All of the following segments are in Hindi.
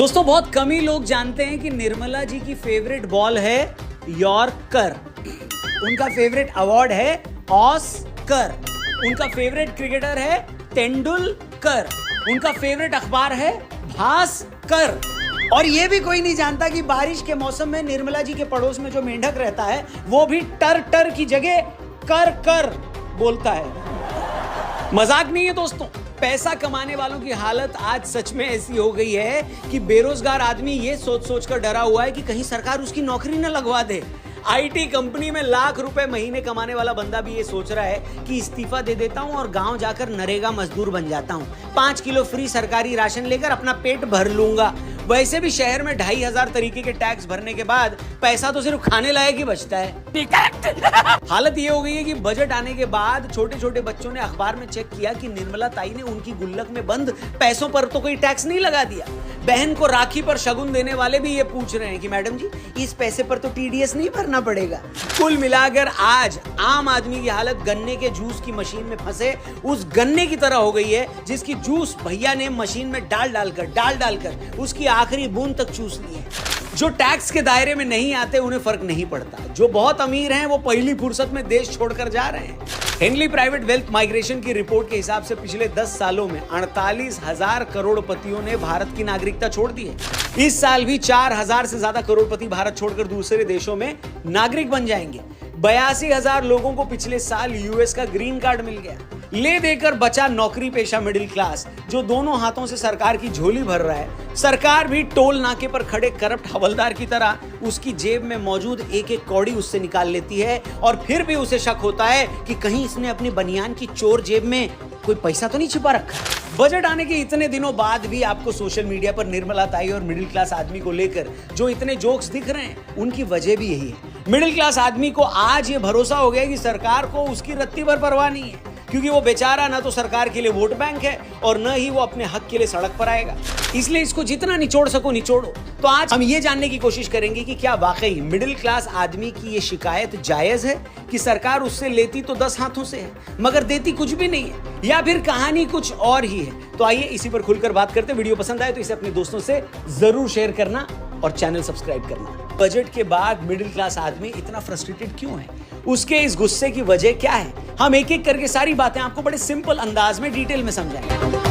दोस्तों बहुत कम ही लोग जानते हैं कि निर्मला जी की फेवरेट बॉल है यॉर्कर, उनका फेवरेट अवार्ड है ऑस्कर, उनका फेवरेट क्रिकेटर है तेंदुलकर, उनका फेवरेट अखबार है भास्कर। और ये भी कोई नहीं जानता कि बारिश के मौसम में निर्मला जी के पड़ोस में जो मेंढक रहता है वो भी टर टर की जगह कर कर बोलता है। मजाक नहीं है दोस्तों, पैसा कमाने वालों की हालत आज सच में ऐसी हो गई है कि बेरोजगार आदमी ये सोच सोच कर डरा हुआ है कि कहीं सरकार उसकी नौकरी न लगवा दे। आईटी कंपनी में लाख रुपए महीने कमाने वाला बंदा भी ये सोच रहा है कि इस्तीफा दे देता हूं और गांव जाकर नरेगा मजदूर बन जाता हूं, 5 किलो फ्री सरकारी राशन लेकर अपना पेट भर लूंगा। वैसे भी शहर में 2500 तरीके के टैक्स भरने के बाद पैसा तो सिर्फ खाने लायक ही बचता है। हालत ये हो गई है कि बजट आने के बाद छोटे छोटे बच्चों ने अखबार में चेक किया कि निर्मला ताई ने उनकी गुल्लक में बंद पैसों पर तो कोई टैक्स नहीं लगा दिया। बहन को राखी पर शगुन देने वाले भी ये पूछ रहे हैं कि मैडम जी इस पैसे पर तो टीडीएस नहीं भरना पड़ेगा। कुल मिलाकर आज आम आदमी की हालत गन्ने के जूस की मशीन में फंसे उस गन्ने की तरह हो गई है जिसकी जूस भैया ने मशीन में डाल डालकर उसकी आखिरी बूंद तक चूस ली है। जो टैक्स के दायरे में नहीं आते उन्हें फर्क नहीं पड़ता, जो बहुत अमीर हैं वो पहली फुर्सत में देश छोड़कर जा रहे हैं। हेनली प्राइवेट वेल्थ माइग्रेशन की रिपोर्ट के हिसाब से पिछले 10 सालों में 48,000 करोड़पतियों ने भारत की नागरिकता छोड़ दी है। इस साल भी 4,000 से ज्यादा करोड़पति भारत छोड़कर दूसरे देशों में नागरिक बन जाएंगे। 82,000 लोगों को पिछले साल यूएस का ग्रीन कार्ड मिल गया। ले देकर बचा नौकरी पेशा मिडिल क्लास जो दोनों हाथों से सरकार की झोली भर रहा है। सरकार भी टोल नाके पर खड़े करप्ट हवलदार की तरह उसकी जेब में मौजूद एक एक कौड़ी उससे निकाल लेती है और फिर भी उसे शक होता है कि कहीं इसने अपनी बनियान की चोर जेब में कोई पैसा तो नहीं छिपा रखा। बजट आने के इतने दिनों बाद भी आपको सोशल मीडिया पर निर्मला ताई और मिडिल क्लास आदमी को लेकर जो इतने जोक्स दिख रहे हैं उनकी वजह भी यही है। मिडिल क्लास आदमी को आज ये भरोसा हो गया कि सरकार को उसकी रत्ती भर परवाह नहीं है, क्योंकि वो बेचारा ना तो सरकार के लिए वोट बैंक है और न ही वो अपने हक के लिए सड़क पर आएगा। इसलिए इसको जितना निचोड़ सको निचोड़ो। तो आज हम ये जानने की कोशिश करेंगे कि क्या वाकई मिडिल क्लास आदमी की ये शिकायत जायज है कि सरकार उससे लेती तो 10 हाथों से है मगर देती कुछ भी नहीं है, या फिर कहानी कुछ और ही है। तो आइए इसी पर खुलकर बात करते हैं। वीडियो पसंद आए तो इसे अपने दोस्तों से जरूर शेयर करना और चैनल सब्सक्राइब करना। बजट के बाद मिडिल क्लास आदमी इतना फ्रस्ट्रेटेड क्यों है, उसके इस गुस्से की वजह क्या है, हम एक एक करके सारी बातें आपको बड़े सिंपल अंदाज में डिटेल में समझाएंगे।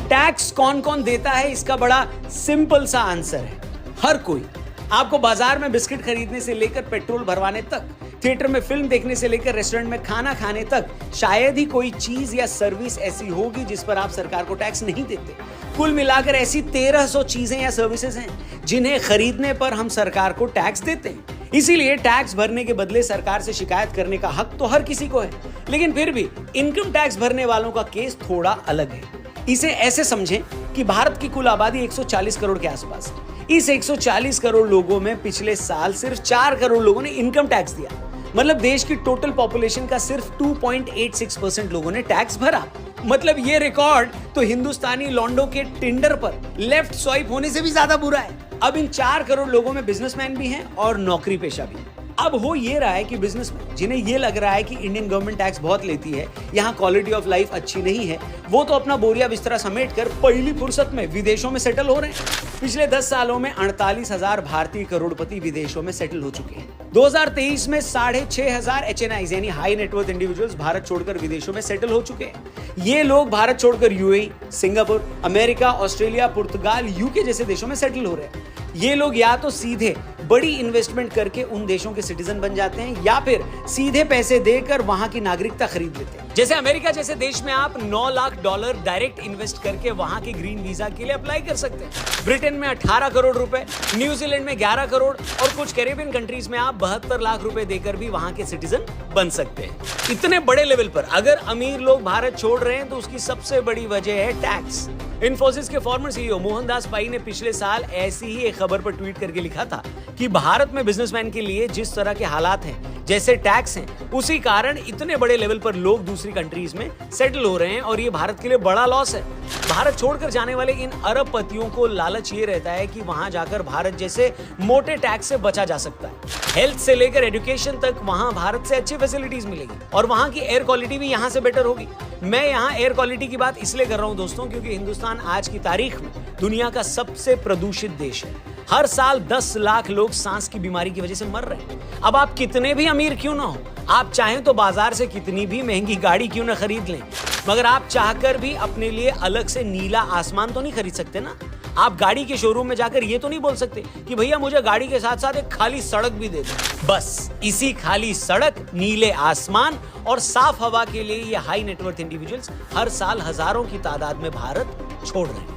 टैक्स कौन कौन देता है, इसका बड़ा सिंपल सा आंसर है हर कोई। आपको बाजार में बिस्किट खरीदने से लेकर पेट्रोल भरवाने तक, थिएटर में फिल्म देखने से लेकर रेस्टोरेंट में खाना खाने तक शायद ही कोई चीज या सर्विस ऐसी होगी जिस पर आप सरकार को टैक्स नहीं देते। कुल मिलाकर ऐसी 1300 चीजें या सर्विसेज हैं जिन्हें खरीदने पर हम सरकार को टैक्स देते हैं। इसीलिए टैक्स भरने के बदले सरकार से शिकायत करने का हक तो हर किसी को है, लेकिन फिर भी इनकम टैक्स भरने वालों का केस थोड़ा अलग है। इसे ऐसे समझें कि भारत की कुल आबादी 140 करोड़ के आसपास है। इस 140 करोड़ लोगों में पिछले साल सिर्फ 4 करोड़ लोगों ने इनकम टैक्स दिया। मतलब देश की टोटल पॉपुलेशन का सिर्फ 2.86% लोगों ने टैक्स भरा। मतलब ये रिकॉर्ड तो हिंदुस्तानी लॉन्डो के टिंडर पर लेफ्ट स्वाइप होने से भी ज्यादा बुरा है। अब इन 4 करोड़ लोगों में बिजनेसमैन भी हैं और नौकरी पेशा भी। अब हो ये रहा है कि बिजनेसमैन जिन्हें ये लग रहा है कि इंडियन गवर्नमेंट टैक्स बहुत लेती है, यहाँ क्वालिटी ऑफ लाइफ अच्छी नहीं है, वो तो अपना बोरिया बिस्तरा समेटकर पहली फुर्सत में विदेशों में सेटल हो रहे हैं। पिछले 10 सालों में 48,000 भारतीय करोड़पति विदेशों में सेटल हो चुके हैं। 2023 में 6,500 HNIs यानी हाई नेटवर्थ इंडिविजुअल्स भारत छोड़कर विदेशों में सेटल हो चुके हैं। ये लोग भारत छोड़कर यूएई, सिंगापुर, अमेरिका, ऑस्ट्रेलिया, पुर्तगाल, यूके जैसे देशों में सेटल हो रहे हैं। ये लोग या तो सीधे बड़ी इन्वेस्टमेंट करके उन देशों के सिटीजन बन जाते हैं या फिर सीधे पैसे देकर वहां की नागरिकता खरीद लेते हैं। जैसे अमेरिका जैसे देश में आप $9 लाख डायरेक्ट इन्वेस्ट करके वहां के ग्रीन वीजा के लिए अप्लाई कर सकते हैं। ब्रिटेन में 18 करोड़ रुपए, न्यूजीलैंड में 11 करोड़ और कुछ कैरेबियन कंट्रीज में आप 72 लाख रुपए देकर भी वहां के सिटीजन बन सकते हैं। इतने बड़े लेवल पर अगर अमीर लोग भारत छोड़ रहे हैं तो उसकी सबसे बड़ी वजह है टैक्स। इन्फोसिस के फॉर्मर सीईओ मोहनदास पाई ने पिछले साल ऐसी ही एक खबर पर ट्वीट करके लिखा था कि भारत में बिजनेसमैन के लिए जिस तरह के हालात हैं, जैसे टैक्स हैं, उसी कारण इतने बड़े लेवल पर लोग दूसरी कंट्रीज में सेटल हो रहे हैं और ये भारत के लिए बड़ा लॉस है। भारत छोड़कर जाने वाले इन अरबपतियों को लालच ये रहता है कि वहां जाकर भारत जैसे मोटे टैक्स से बचा जा सकता है। हेल्थ से लेकर एजुकेशन तक वहां भारत से अच्छी फैसिलिटीज मिलेगी और वहां की एयर क्वालिटी भी यहां से बेटर होगी। मैं यहाँ एयर क्वालिटी की बात इसलिए कर रहा हूँ दोस्तों, क्योंकि हिंदुस्तान आज की तारीख में दुनिया का सबसे प्रदूषित देश है। हर साल 10 लाख लोग सांस की बीमारी की वजह से मर रहे हैं। अब आप कितने भी अमीर क्यों ना हो, आप चाहें तो बाजार से कितनी भी महंगी गाड़ी क्यों ना खरीद लें, मगर आप चाहकर भी अपने लिए अलग से नीला आसमान तो नहीं खरीद सकते ना। आप गाड़ी के शोरूम में जाकर ये तो नहीं बोल सकते कि भैया मुझे गाड़ी के साथ साथ एक खाली सड़क भी दे दो। बस इसी खाली सड़क, नीले आसमान और साफ हवा के लिए ये हाई नेटवर्थ इंडिविजुअल्स हर साल हजारों की तादाद में भारत छोड़ रहे हैं।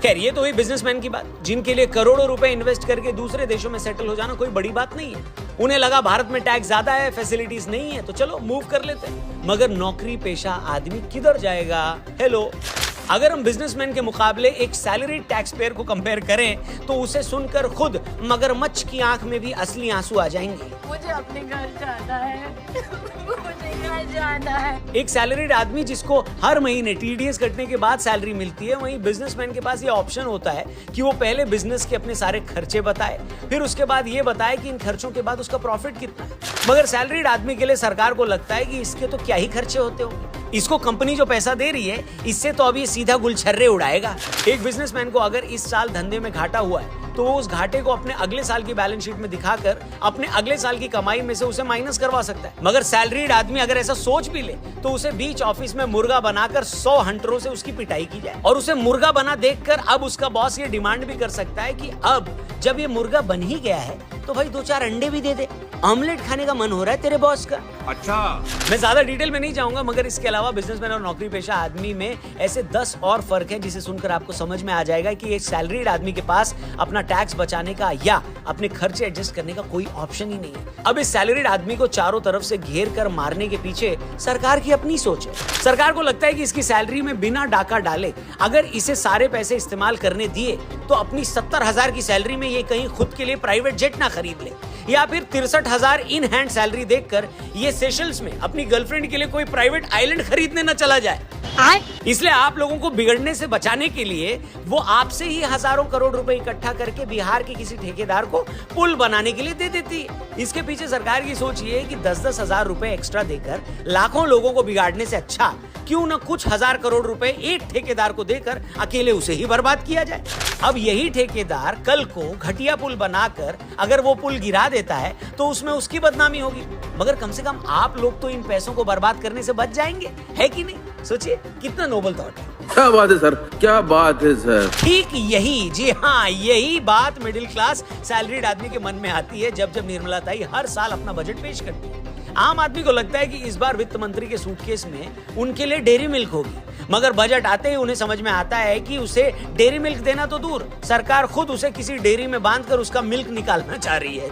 खैर, ये तो हुई बिजनेसमैन की बात, जिनके लिए करोड़ों रुपए इन्वेस्ट करके दूसरे देशों में सेटल हो जाना कोई बड़ी बात नहीं है। उन्हें लगा भारत में टैक्स ज्यादा है, फैसिलिटीज नहीं है, तो चलो मूव कर लेते हैं। मगर नौकरी पेशा आदमी किधर जाएगा? हेलो, अगर हम बिजनेसमैन के मुकाबले एक सैलरी टैक्स पेयर को कंपेयर करें तो उसे सुनकर खुद मगरमच्छ की आंख में भी असली आंसू आ जाएंगे। मुझे अपने घर जाना है। मुझे घर जाना है। एक सैलरीड आदमी जिसको हर महीने टीडीएस कटने के बाद सैलरी मिलती है, वहीं बिजनेसमैन के पास ये ऑप्शन होता है कि वो पहले बिजनेस के अपने सारे खर्चे बताए, फिर उसके बाद ये बताए कि इन खर्चों के बाद उसका प्रॉफिट कितना है। मगर सैलरीड आदमी के लिए सरकार को लगता है कि इसके तो क्या ही खर्चे होते होंगे, इसको कंपनी जो पैसा दे रही है इससे तो अभी सीधा गुलछर्रे उड़ाएगा। एक बिजनेसमैन को अगर इस साल धंधे में घाटा हुआ है तो वो उस घाटे को अपने अगले साल की बैलेंस शीट में दिखाकर अपने अगले साल की कमाई में से उसे माइनस करवा सकता है। मगर सैलरीड आदमी अगर ऐसा सोच भी ले तो उसे बीच ऑफिस में मुर्गा बनाकर 100 हंटरों से उसकी पिटाई की जाए और उसे मुर्गा बना देखकर अब उसका बॉस ये डिमांड भी कर सकता है कि अब जब ये मुर्गा बन ही गया है तो भाई 2-4 अंडे भी दे दे, ऑमलेट खाने का मन हो रहा है तेरे बॉस का। अच्छा, मैं ज्यादा डिटेल में नहीं जाऊंगा, मगर इसके अलावा बिजनेसमैन और नौकरी पेशा आदमी में ऐसे 10 और फर्क हैं जिसे सुनकर आपको समझ में आ जाएगा कि एक सैलरीड आदमी के पास अपना टैक्स बचाने का या अपने खर्चे एडजस्ट करने का कोई ऑप्शन ही नहीं है। अब इस सैलरीड आदमी को चारों तरफ से घेर कर मारने के पीछे सरकार की अपनी सोच है। सरकार को लगता है कि इसकी सैलरी में बिना डाका डाले अगर इसे सारे पैसे इस्तेमाल करने दिए तो अपनी 70,000 की सैलरी में ये कहीं खुद के लिए प्राइवेट जेट ना खरीद ले, या फिर 63,000 इन हैंड सैलरी देखकर ये सेशल्स में अपनी गर्लफ्रेंड के लिए कोई प्राइवेट आइलैंड खरीदने न चला जाए। इसलिए आप लोगों को बिगड़ने से बचाने के लिए वो आपसे ही हजारों करोड़ रुपए इकट्ठा करके बिहार के किसी ठेकेदार को पुल बनाने के लिए दे देती है। इसके पीछे सरकार की सोच ये है कि 10-10 हजार रुपए एक्स्ट्रा देकर लाखों लोगों को बिगाड़ने से अच्छा क्यों न कुछ हजार करोड़ रुपए एक ठेकेदार को देकर अकेले उसे ही बर्बाद किया जाए। अब यही ठेकेदार कल को घटिया पुल बनाकर अगर वो पुल गिरा देता है तो उसमें उसकी बदनामी होगी, मगर कम से कम आप लोग तो इन पैसों को बर्बाद करने से बच जाएंगे, है कि नहीं? सोचिए कितना नोबल थॉट है। क्या बात है सर, क्या बात है सर। ठीक यही, जी हाँ, यही बात मिडिल क्लास सैलरीड आदमी के मन में आती है जब जब निर्मला ताई हर साल अपना बजट पेश करती है। आम आदमी को लगता है कि इस बार वित्त मंत्री के सूटकेस में उनके लिए डेयरी मिल्क होगी, मगर बजट आते ही उन्हें समझ में आता है कि उसे डेयरी मिल्क देना तो दूर, सरकार खुद उसे किसी डेयरी में बांधकर उसका मिल्क निकालना चाह रही है।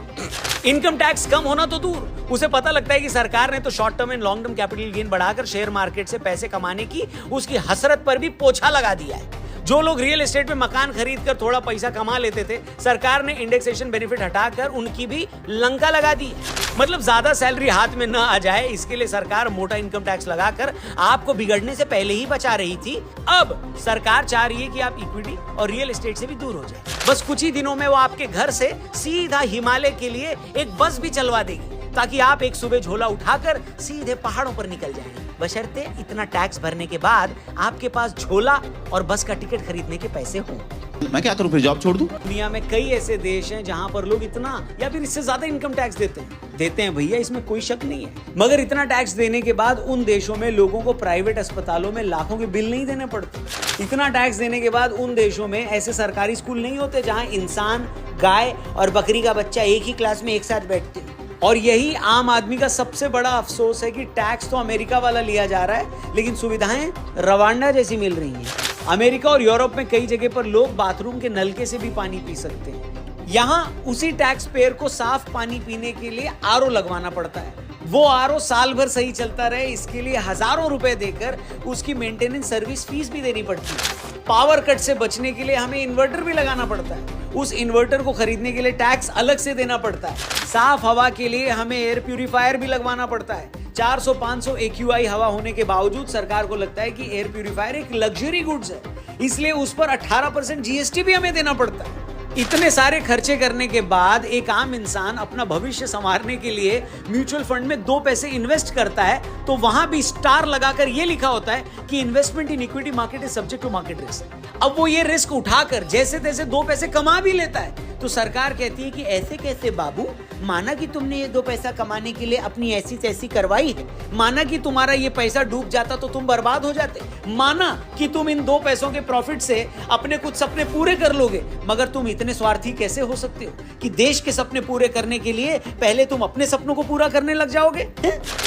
इनकम टैक्स कम होना तो दूर, उसे पता लगता है कि सरकार ने तो short term and long term capital gain बढ़ाकर शेयर मार्केट से पैसे कमाने की उसकी हसरत पर भी पोछा लगा दिया है। जो लोग रियल एस्टेट में मकान खरीदकर थोड़ा पैसा कमा लेते थे, सरकार ने इंडेक्सेशन बेनिफिट हटाकर उनकी भी लंका लगा दी। मतलब ज्यादा सैलरी हाथ में न आ जाए इसके लिए सरकार मोटा इनकम टैक्स लगाकर आपको बिगड़ने से पहले ही बचा रही थी। अब सरकार चाह रही है कि आप इक्विटी और रियल एस्टेट से भी दूर हो जाए। बस कुछ ही दिनों में वो आपके घर से सीधा हिमालय के लिए एक बस भी चलवा देगी ताकि आप एक सुबह झोला उठाकर सीधे पहाड़ों पर निकल जाएं। बशर्ते इतना टैक्स भरने के बाद आपके पास झोला और बस का टिकट खरीदने के पैसे हों। मैं क्या करूं, फिर जॉब छोड़ दूं? दुनिया में कई ऐसे देश हैं जहां पर लोग इतना या फिर इससे ज्यादा इनकम टैक्स देते हैं भैया, इसमें कोई शक नहीं है। मगर इतना टैक्स देने के बाद उन देशों में लोगों को प्राइवेट अस्पतालों में लाखों के बिल नहीं देने पड़ते। इतना टैक्स देने के बाद उन देशों में ऐसे सरकारी स्कूल नहीं होते जहां इंसान, गाय और बकरी का बच्चा एक ही क्लास में एक साथ बैठते हैं। और यही आम आदमी का सबसे बड़ा अफसोस है कि टैक्स तो अमेरिका वाला लिया जा रहा है लेकिन सुविधाएं रवांडा जैसी मिल रही हैं। अमेरिका और यूरोप में कई जगह पर लोग बाथरूम के नलके से भी पानी पी सकते हैं। यहाँ उसी टैक्स पेयर को साफ पानी पीने के लिए आरओ लगवाना पड़ता है। वो आरओ साल भर सही चलता रहे इसके लिए हजारों रुपए देकर उसकी मेंटेनेंस सर्विस फीस भी देनी पड़ती है। पावर कट से बचने के लिए हमें इन्वर्टर भी लगाना पड़ता है, उस इन्वर्टर को खरीदने के लिए टैक्स अलग से देना पड़ता है। साफ हवा के लिए हमें एयर प्यूरिफायर भी लगवाना पड़ता है। 400-500 AQI हवा होने के बावजूद सरकार को लगता है कि एयर प्यूरिफायर एक लग्जरी गुड्स है, इसलिए उस पर 18% GST भी हमें देना पड़ता है। इतने सारे खर्चे करने के बाद एक आम इंसान अपना भविष्य संवारने के लिए म्यूचुअल फंड में 2 पैसे इन्वेस्ट करता है तो वहां भी स्टार लगाकर यह लिखा होता है कि investment in equity market is subject to market risk. अब वो ये रिस्क उठाकर जैसे तैसे 2 पैसे कमा भी लेता है तो सरकार कहती है कि ऐसे कैसे बाबू, माना कि तुमने ये 2 पैसा कमाने के लिए अपनी ऐसी तैसी करवाई है, माना कि तुम्हारा ये पैसा डूब जाता तो तुम बर्बाद हो जाते, माना कि तुम इन 2 पैसों के प्रॉफिट से अपने कुछ सपने पूरे कर लोगे, मगर तुम इतने स्वार्थी कैसे हो सकते हो कि देश के सपने पूरे करने के लिए पहले तुम अपने सपनों को पूरा करने लग जाओगे?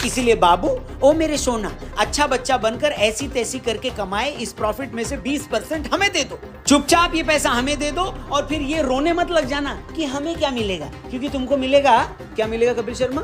इसीलिए बाबू, ओ मेरे सोना, अच्छा बच्चा बनकर ऐसी तैसी करके कमाए इस प्रॉफिट में से 20% हमें दे दो, चुपचाप ये पैसा हमें दे दो और फिर ये रोने मत लग जाना कि हमें क्या मिलेगा, क्योंकि तुमको मिलेगा क्या मिलेगा कपिल शर्मा?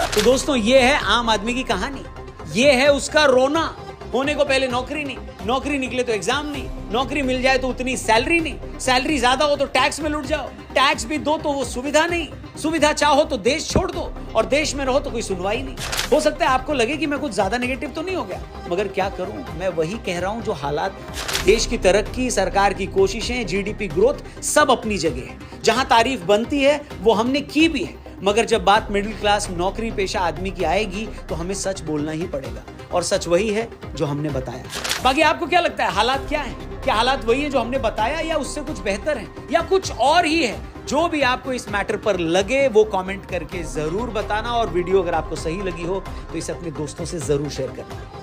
तो दोस्तों ये है आम आदमी की कहानी, ये है उसका रोना। होने को पहले नौकरी नहीं, नौकरी निकले तो एग्जाम नहीं, नौकरी मिल जाए तो उतनी सैलरी नहीं, सैलरी ज्यादा हो तो टैक्स में लुट जाओ, टैक्स भी दो तो वो सुविधा नहीं, सुविधा चाहो तो देश छोड़ दो और देश में रहो तो कोई सुनवाई नहीं। हो सकता है आपको लगे कि मैं कुछ ज्यादा नेगेटिव तो नहीं हो गया, मगर क्या करूं, मैं वही कह रहा हूं जो हालात। देश की तरक्की, सरकार की कोशिशें, जीडीपी ग्रोथ सब अपनी जगह है, जहां तारीफ बनती है वो हमने की भी है, मगर जब बात मिडिल क्लास नौकरी पेशा आदमी की आएगी तो हमें सच बोलना ही पड़ेगा और सच वही है जो हमने बताया। बाकी आपको क्या लगता है, हालात क्या हैं? क्या हालात वही है जो हमने बताया या उससे कुछ बेहतर है या कुछ और ही है? जो भी आपको इस मैटर पर लगे वो कमेंट करके जरूर बताना और वीडियो अगर आपको सही लगी हो तो इसे अपने दोस्तों से जरूर शेयर करना।